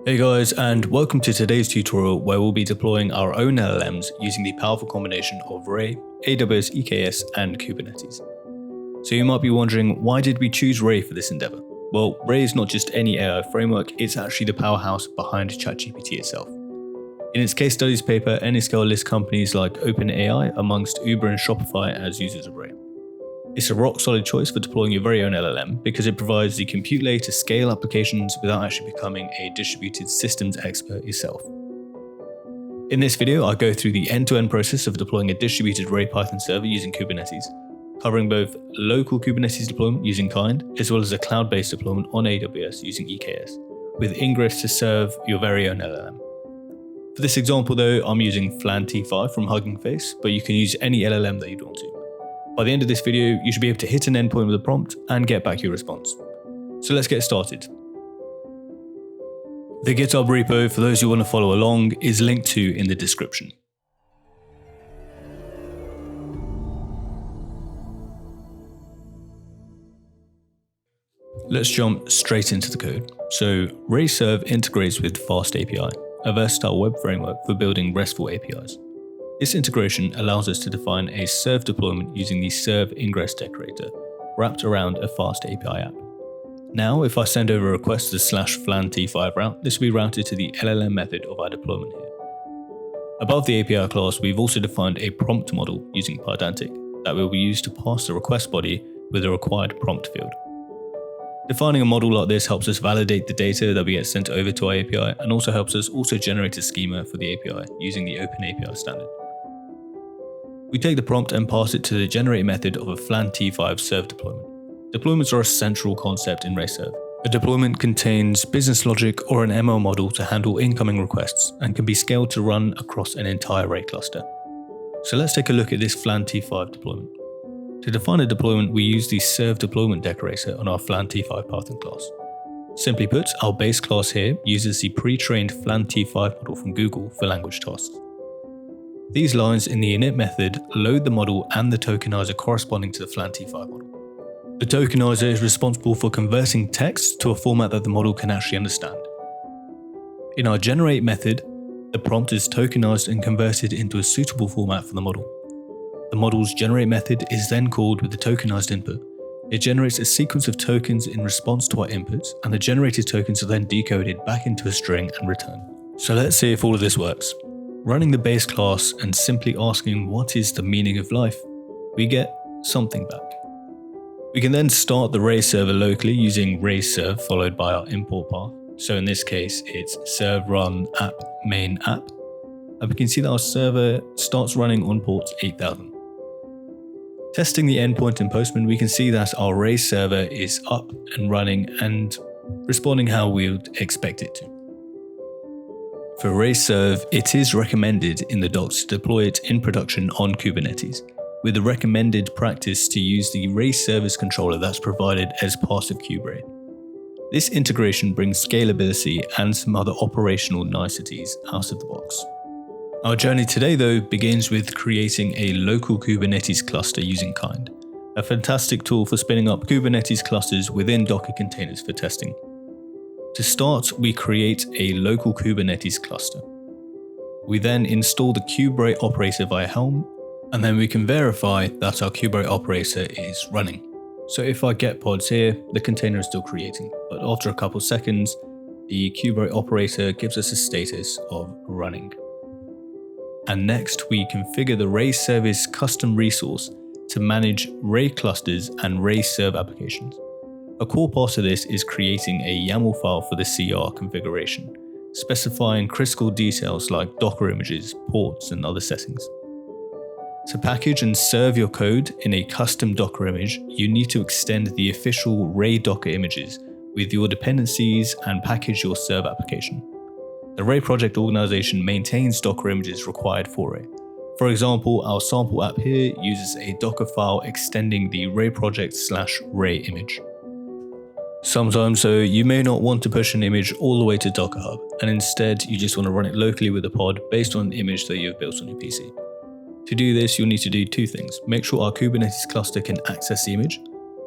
Hey guys, and welcome to today's tutorial where we'll be deploying our own LLMs using the powerful combination of Ray, AWS EKS, and Kubernetes. So you might be wondering, why did we choose Ray for this endeavor? Well, Ray is not just any AI framework, it's actually the powerhouse behind ChatGPT itself. In its case studies paper, Anyscale lists companies like OpenAI amongst Uber and Shopify as users of Ray. It's a rock-solid choice for deploying your very own LLM because it provides the compute layer to scale applications without actually becoming a distributed systems expert yourself. In this video, I go through the end-to-end process of deploying a distributed Ray Python server using Kubernetes, covering both local Kubernetes deployment using Kind, as well as a cloud-based deployment on AWS using EKS, with Ingress to serve your very own LLM. For this example though, I'm using Flan T5 from Hugging Face, but you can use any LLM that you'd want to. By the end of this video, you should be able to hit an endpoint with a prompt and get back your response. So let's get started. The GitHub repo, for those who want to follow along, is linked to in the description. Let's jump straight into the code. So RayServe integrates with Fast API, a versatile web framework for building RESTful APIs. This integration allows us to define a serve deployment using the serve ingress decorator wrapped around a fast API app. Now, if I send over a request to /flan t5 route, this will be routed to the LLM method of our deployment here. Above the API class, we've also defined a prompt model using Pydantic that will be used to pass the request body with the required prompt field. Defining a model like this helps us validate the data that we get sent over to our API and also helps us generate a schema for the API using the OpenAPI standard. We take the prompt and pass it to the generate method of a Flan T5 serve deployment. Deployments are a central concept in RayServe. A deployment contains business logic or an ML model to handle incoming requests and can be scaled to run across an entire Ray cluster. So let's take a look at this Flan T5 deployment. To define a deployment, we use the serve deployment decorator on our Flan T5 Python class. Simply put, our base class here uses the pre-trained Flan T5 model from Google for language tasks. These lines in the init method load the model and the tokenizer corresponding to the Flan T5 model. The tokenizer is responsible for converting text to a format that the model can actually understand. In our generate method, the prompt is tokenized and converted into a suitable format for the model. The model's generate method is then called with the tokenized input. It generates a sequence of tokens in response to our inputs, and the generated tokens are then decoded back into a string and returned. So let's see if all of this works. Running the base class and simply asking what is the meaning of life, we get something back. We can then start the Ray server locally using RayServe followed by our import path. So in this case, it's serve run app main app. And we can see that our server starts running on port 8000. Testing the endpoint and postman, we can see that our Ray server is up and running and responding how we would expect it to. For RayServe, it is recommended in the docs to deploy it in production on Kubernetes, with the recommended practice to use the Ray service controller that's provided as part of KubeRay. This integration brings scalability and some other operational niceties out of the box. Our journey today though begins with creating a local Kubernetes cluster using Kind, a fantastic tool for spinning up Kubernetes clusters within Docker containers for testing. To start, we create a local Kubernetes cluster. We then install the KubeRay operator via Helm, and then we can verify that our KubeRay operator is running. So if I get pods here, the container is still creating, but after a couple seconds, the KubeRay operator gives us a status of running. And next, we configure the Ray service custom resource to manage Ray clusters and RayServe applications. A core part of this is creating a YAML file for the CR configuration, specifying critical details like Docker images, ports, and other settings. To package and serve your code in a custom Docker image, you need to extend the official Ray Docker images with your dependencies and package your serve application. The Ray project organization maintains Docker images required for Ray. For example, our sample app here uses a Docker file extending the Ray project /Ray image. Sometimes though, you may not want to push an image all the way to Docker Hub, and instead you just want to run it locally with a pod based on an image that you've built on your PC. To do this, you'll need to do two things. Make sure our Kubernetes cluster can access the image,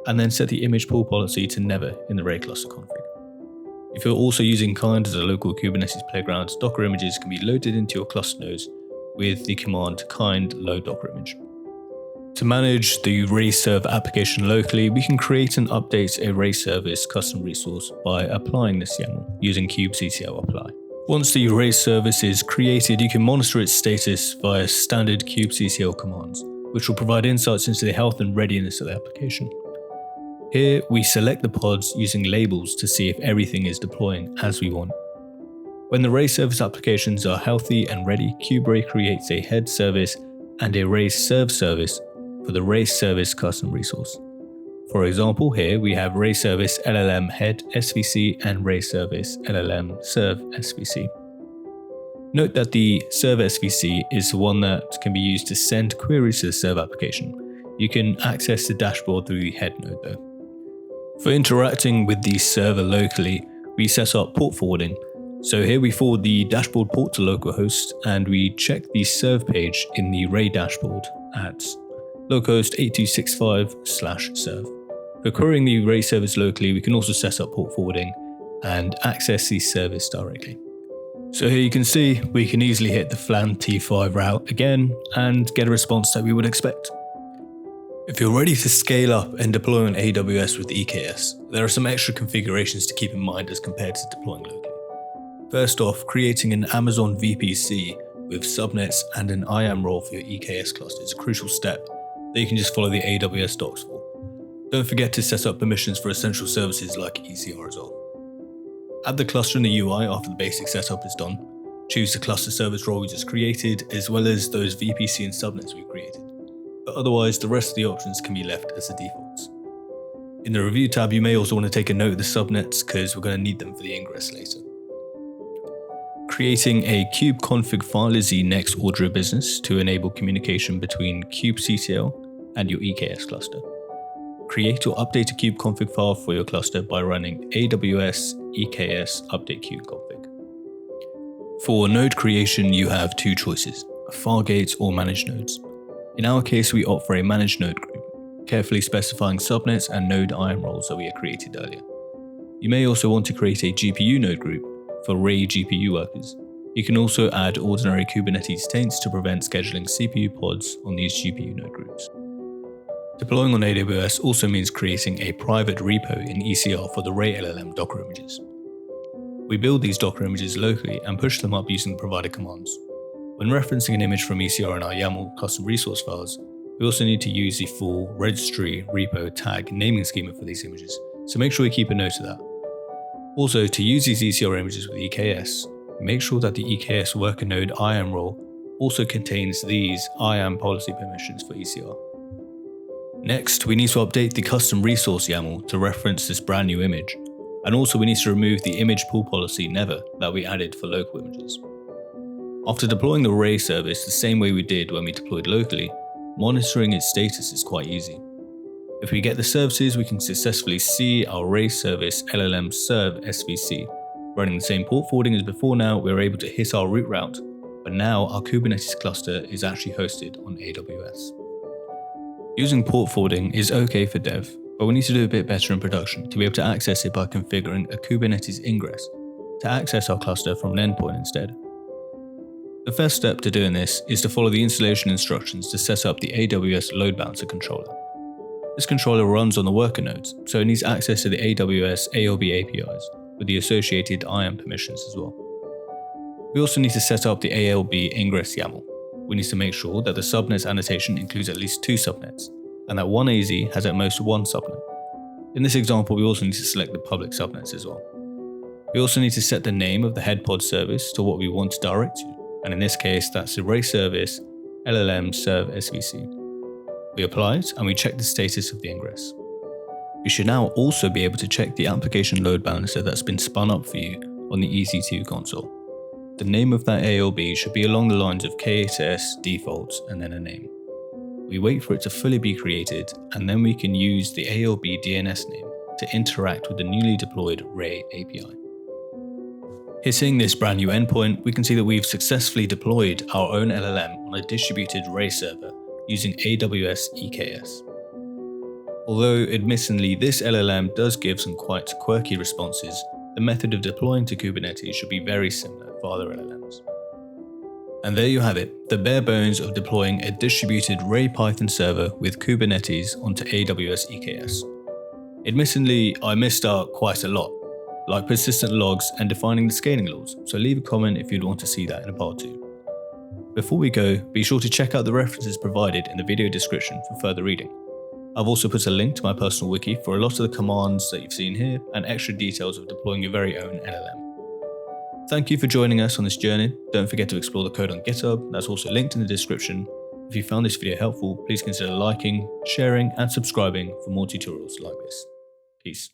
and then set the image pull policy to never in the Ray cluster config. If you're also using Kind as a local Kubernetes playground, Docker images can be loaded into your cluster nodes with the command kind load Docker image. To manage the Race server application locally, we can create and update a Race service custom resource by applying this YAML using kubectl apply. Once the Race service is created, you can monitor its status via standard kubectl commands, which will provide insights into the health and readiness of the application. Here, we select the pods using labels to see if everything is deploying as we want. When the Race service applications are healthy and ready, Kubernetes creates a head service and a Race serve service for the Race service custom resource. For example, here we have Race service LLM head SVC and Race service LLM serve SVC. Note that the serve SVC is the one that can be used to send queries to the serve application. You can access the dashboard through the head node though. For interacting with the server locally, we set up port forwarding. So here we forward the dashboard port to localhost and we check the serve page in the Ray dashboard at localhost 8265/serve. For querying the Ray service locally, we can also set up port forwarding and access the service directly. So here you can see we can easily hit the flan T5 route again and get a response that we would expect. If you're ready to scale up and deploy on AWS with EKS, there are some extra configurations to keep in mind as compared to deploying locally. First off, creating an Amazon VPC with subnets and an IAM role for your EKS cluster is a crucial step that you can just follow the AWS docs for. Don't forget to set up permissions for essential services like ECR as well. Add the cluster in the UI after the basic setup is done. Choose the cluster service role we just created, as well as those VPC and subnets we created. But otherwise, the rest of the options can be left as the defaults. In the review tab, you may also want to take a note of the subnets because we're going to need them for the Ingress later. Creating a kubeconfig file is the next order of business to enable communication between kubectl and your EKS cluster. Create or update a kubeconfig file for your cluster by running AWS EKS update kubeconfig. For node creation, you have two choices, Fargate or managed nodes. In our case, we opt for a managed node group, carefully specifying subnets and node IAM roles that we had created earlier. You may also want to create a GPU node group for Ray GPU workers. You can also add ordinary Kubernetes taints to prevent scheduling CPU pods on these GPU node groups. Deploying on AWS also means creating a private repo in ECR for the Ray LLM Docker images. We build these Docker images locally and push them up using the provided commands. When referencing an image from ECR in our YAML custom resource files, we also need to use the full registry repo tag naming schema for these images, so make sure you keep a note of that. Also, to use these ECR images with EKS, make sure that the EKS worker node IAM role also contains these IAM policy permissions for ECR. Next, we need to update the custom resource YAML to reference this brand new image, and also we need to remove the image pool policy never that we added for local images. After deploying the Ray service the same way we did when we deployed locally, monitoring its status is quite easy. If we get the services, we can successfully see our Ray service LLM serve SVC. Running the same port forwarding as before now, we're able to hit our root route, but now our Kubernetes cluster is actually hosted on AWS. Using port forwarding is okay for dev, but we need to do a bit better in production to be able to access it by configuring a Kubernetes Ingress to access our cluster from an endpoint instead. The first step to doing this is to follow the installation instructions to set up the AWS load balancer controller. This controller runs on the worker nodes, so it needs access to the AWS ALB APIs with the associated IAM permissions as well. We also need to set up the ALB Ingress YAML. We need to make sure that the subnets annotation includes at least 2 subnets, and that one AZ has at most 1 subnet. In this example, we also need to select the public subnets as well. We also need to set the name of the head pod service to what we want to direct to, and in this case, that's the Ray service LLM serve SVC. We apply it and we check the status of the ingress. You should now also be able to check the application load balancer that's been spun up for you on the EC2 console. The name of that ALB should be along the lines of K8s defaults and then a name. We wait for it to fully be created, and then we can use the ALB DNS name to interact with the newly deployed Ray API. Hitting this brand new endpoint, we can see that we've successfully deployed our own LLM on a distributed Ray server using AWS EKS. Although admittedly this LLM does give some quite quirky responses, the method of deploying to Kubernetes should be very similar for other LLMs. And there you have it, the bare bones of deploying a distributed Ray Python server with Kubernetes onto AWS EKS. Admittedly, I missed out quite a lot, like persistent logs and defining the scaling laws, so leave a comment if you'd want to see that in a part 2. Before we go, be sure to check out the references provided in the video description for further reading. I've also put a link to my personal wiki for a lot of the commands that you've seen here and extra details of deploying your very own LLM. Thank you for joining us on this journey. Don't forget to explore the code on GitHub, that's also linked in the description. If you found this video helpful, please consider liking, sharing and subscribing for more tutorials like this. Peace.